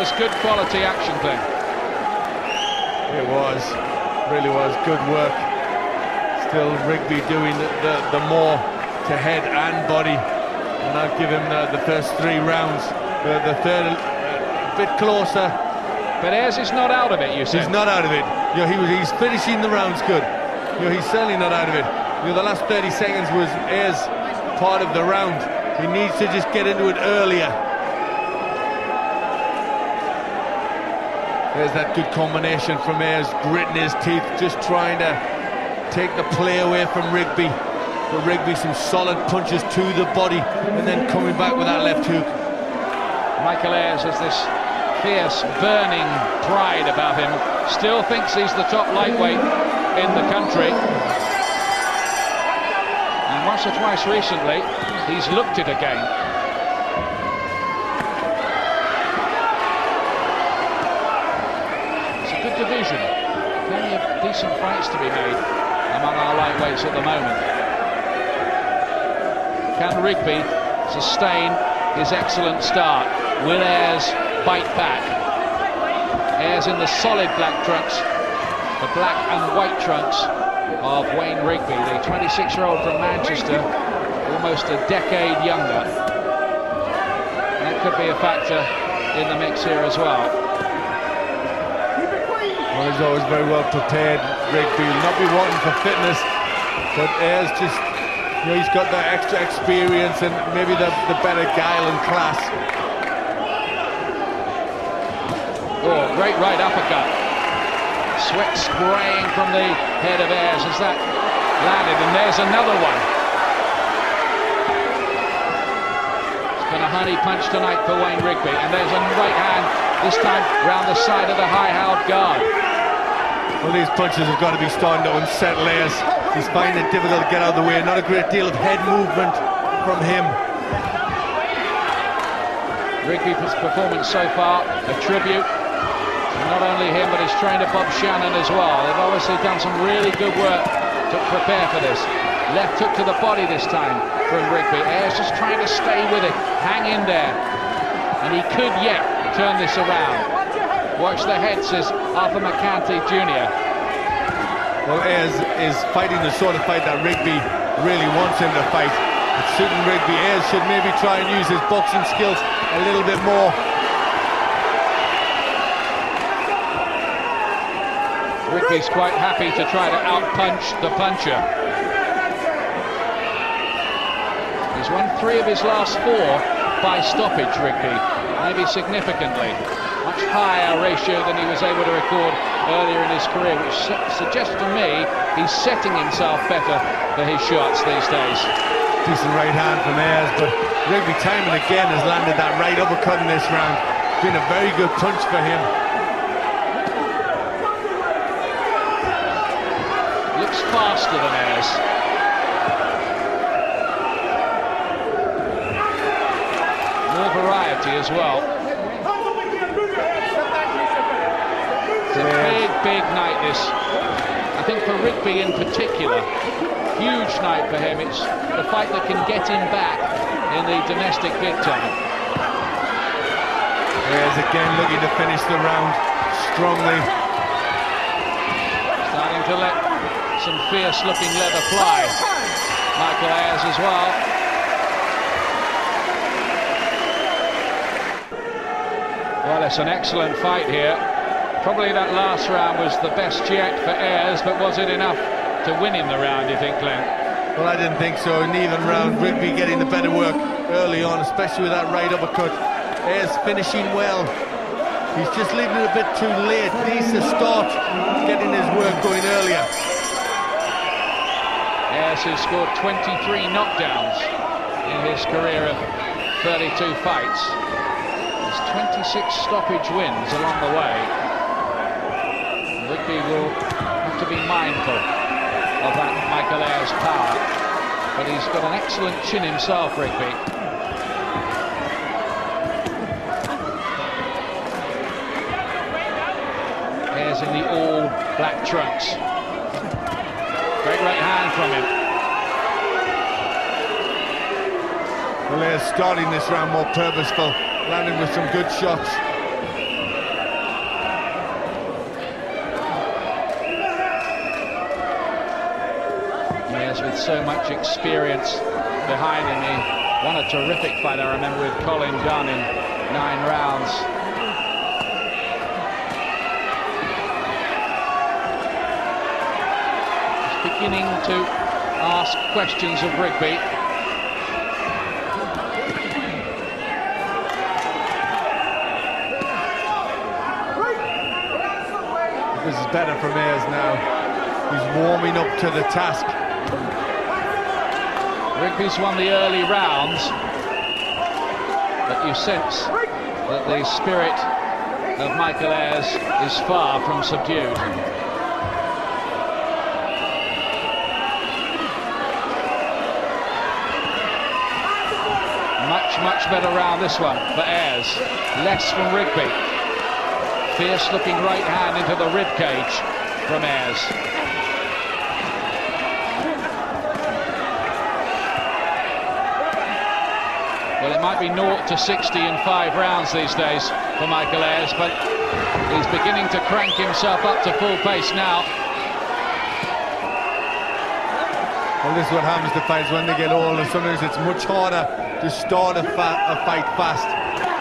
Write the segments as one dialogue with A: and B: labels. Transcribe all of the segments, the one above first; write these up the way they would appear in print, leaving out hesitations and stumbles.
A: was good quality action, Glenn.
B: It was, really was good work. Still Rigby doing the more to head and body, and I'll give him the first 3 rounds. The third a bit closer,
A: but Ayers is not out of it. You said
B: he's not out of it. You know, he's finishing the rounds good. You know, he's certainly not out of it. You know, the last 30 seconds was Ayers' part of the round. He needs to just get into it earlier. There's that good combination from Ayers, gritting his teeth, just trying to take the play away from Rigby. But Rigby, some solid punches to the body, and then coming back with that left hook.
A: Michael Ayers has this fierce, burning pride about him. Still thinks he's the top lightweight in the country. And once or twice recently, he's looked it again. Division. Plenty of decent fights to be made among our lightweights at the moment. Can Rigby sustain his excellent start? Will Ayers bite back? Ayers in the solid black trunks, the black and white trunks of Wayne Rigby, the 26-year-old from Manchester, almost a decade younger. That could be a factor in the mix here as well.
B: Well, he's always very well prepared. Rigby will not be wanting for fitness, but Ayers just, you know, he's got that extra experience and maybe the better guile and class.
A: Oh, great right uppercut. Sweat spraying from the head of Ayers as that landed, and there's another one. It's been a honey punch tonight for Wayne Rigby, and there's a right hand, this time round the side of the high-held guard.
B: Well, these punches have got to be starting to unsettle Ayers. He's finding it difficult to get out of the way. Not a great deal of head movement from him.
A: Rigby's performance so far, a tribute to not only him, but his trainer Bob Shannon as well. They've obviously done some really good work to prepare for this. Left hook to the body this time from Rigby. Ayers just trying to stay with it, hang in there. And he could yet turn this around. Watch the head, says Arthur McCanty Jr.
B: Well, Ayers is fighting the sort of fight that Rigby really wants him to fight. It's suiting Rigby. Ayers should maybe try and use his boxing skills a little bit more.
A: Rigby's quite happy to try to out-punch the puncher. He's won 3 of his last 4 by stoppage, Rigby, maybe significantly. Much higher ratio than he was able to record earlier in his career, which suggests to me he's setting himself better for his shots these days.
B: Decent right hand from Ayers, but Rigby time and again has landed that right uppercut in this round. Been a very good punch for him.
A: Looks faster than Ayers. More variety as well. It's a big night this. I think for Rigby in particular, huge night for him. It's the fight that can get him back in the domestic big time.
B: Ayers again looking to finish the round strongly.
A: Starting to let some fierce looking leather fly. Michael Ayers as well. Well, it's an excellent fight here. Probably that last round was the best yet for Ayers, but was it enough to win him the round, you think, Glenn?
B: Well, I didn't think so. An even round, Rigby getting the better work early on, especially with that right uppercut. Ayers finishing well. He's just leaving it a bit too late. Needs to start getting his work going earlier.
A: Ayers, who scored 23 knockdowns in his career of 32 fights. There's 26 stoppage wins along the way. Rigby will have to be mindful of that Michael Ayers power, but he's got an excellent chin himself, Rigby. Ayers in the all black trunks. Great right hand from him.
B: Well, Ayers starting this round more purposeful, landing with some good shots.
A: Ayers with so much experience behind him. He won a terrific fight, I remember, with Colin Dunn in 9 rounds. He's beginning to ask questions of Rigby.
B: This is better from Ayers now. He's warming up to the task.
A: Rigby's won the early rounds, but you sense that the spirit of Michael Ayers is far from subdued. Much better round this one for Ayers. Less from Rigby. Fierce looking right hand into the rib cage from Ayers. Well, it might be 0 to 60 in 5 rounds these days for Michael Ayers, but he's beginning to crank himself up to full pace now.
B: Well, this is what happens to fights when they get older. Sometimes it's much harder to start a fight fast,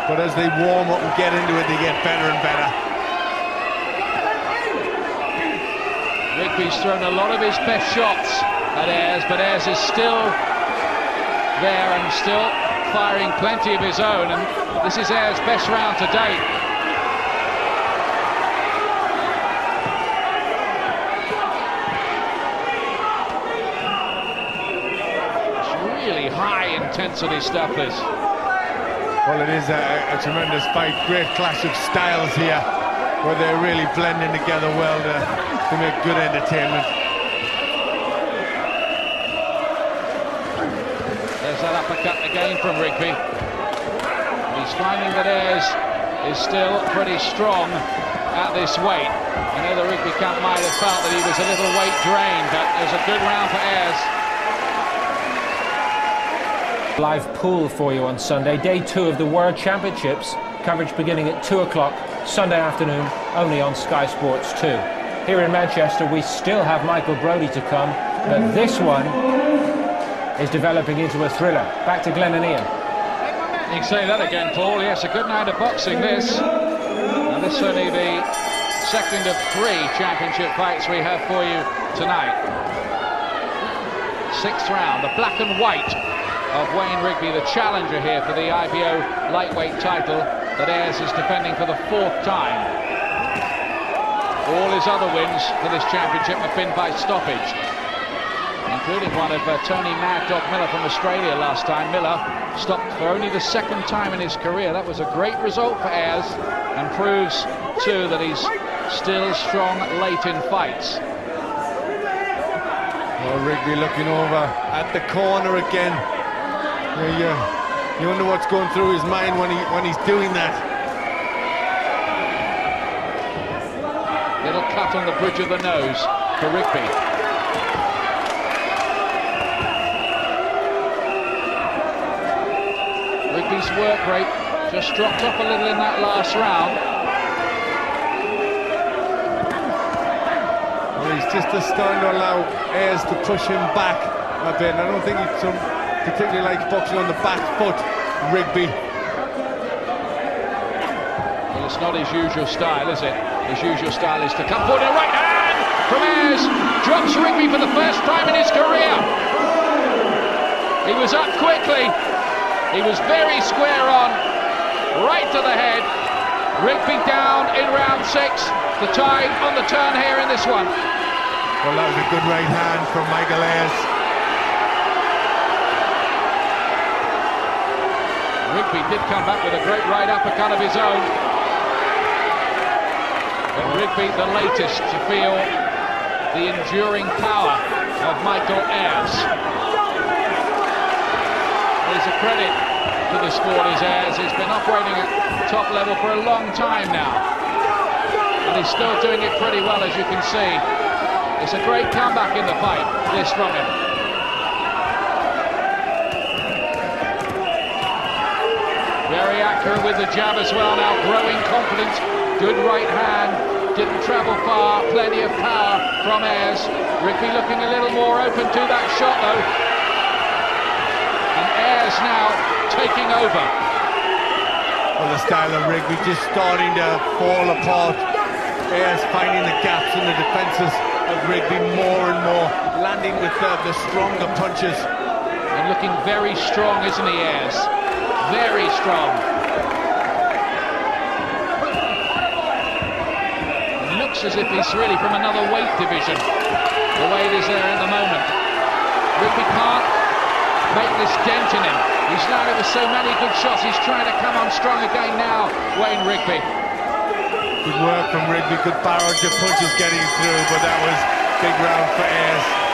B: but as they warm up and get into it, they get better and better.
A: Rigby's thrown a lot of his best shots at Ayers, but Ayers is still there and still firing plenty of his own, and this is Ayers' best round to date. It's really high intensity stuff, this.
B: Well, it is a tremendous fight. Great clash of styles here, where they're really blending together well to make good entertainment.
A: There's that uppercut again from Rigby. He's finding that Ayers is still pretty strong at this weight. I know the Rigby camp might have felt that he was a little weight drained, but it was a good round for Ayers.
C: Live pool for you on Sunday, day 2 of the World Championships. Coverage beginning at 2 o'clock Sunday afternoon, only on Sky Sports 2. Here in Manchester, we still have Michael Brodie to come, but this one is developing into a thriller. Back to Glenn and Ian.
A: You can say that again, Paul. Yes, a good night of boxing, this. Now, this is only the second of 3 championship fights we have for you tonight. 6th round, the black and white of Wayne Rigby, the challenger here for the IBO lightweight title that Ayers is defending for the 4th time. All his other wins for this championship have been by stoppage, including one of Tony Mad Dog Miller from Australia last time. Miller stopped for only the 2nd time in his career. That was a great result for Ayers, and proves too that he's still strong late in fights.
B: Well, Rigby looking over at the corner again. You wonder what's going through his mind when he's doing that.
A: Little cut on the bridge of the nose for Rigby. Rigby's work rate just dropped off a little in that last round.
B: Well, he's just starting to allow Ayers to push him back a bit. I don't think he's particularly likes boxing on the back foot, Rigby.
A: Well, it's not his usual style, is it? His usual style is to come forward, a right hand from Ayers. Drops Rigby for the first time in his career. He was up quickly. He was very square on, right to the head. Rigby down in round 6. The tide on the turn here in this one.
B: Well, that was a good right hand from Michael Ayers.
A: Rigby did come back with a great right uppercut of his own. But Rigby, the latest to feel the enduring power of Michael Ayers. There's a credit to the sport is Ayers. He's been operating at top level for a long time now, and he's still doing it pretty well, as you can see. It's a great comeback in the fight, this from him. Very accurate with the jab as well now, growing confidence. Good right hand Didn't travel far, plenty of power from Ayers. Rigby looking a little more open to that shot though. And Ayers now taking over.
B: Well, the style of Rigby just starting to fall apart. Ayers finding the gaps in the defences of Rigby more and more, landing with the stronger punches.
A: And looking very strong, isn't he, Ayers? Very strong. It looks as if he's really from another weight division, the way it is there at the moment. Rigby can't make this dent in him. He's landed with so many good shots, he's trying to come on strong again now, Wayne Rigby.
B: Good work from Rigby, good barrage of punches getting through, but that was big round for Ayers.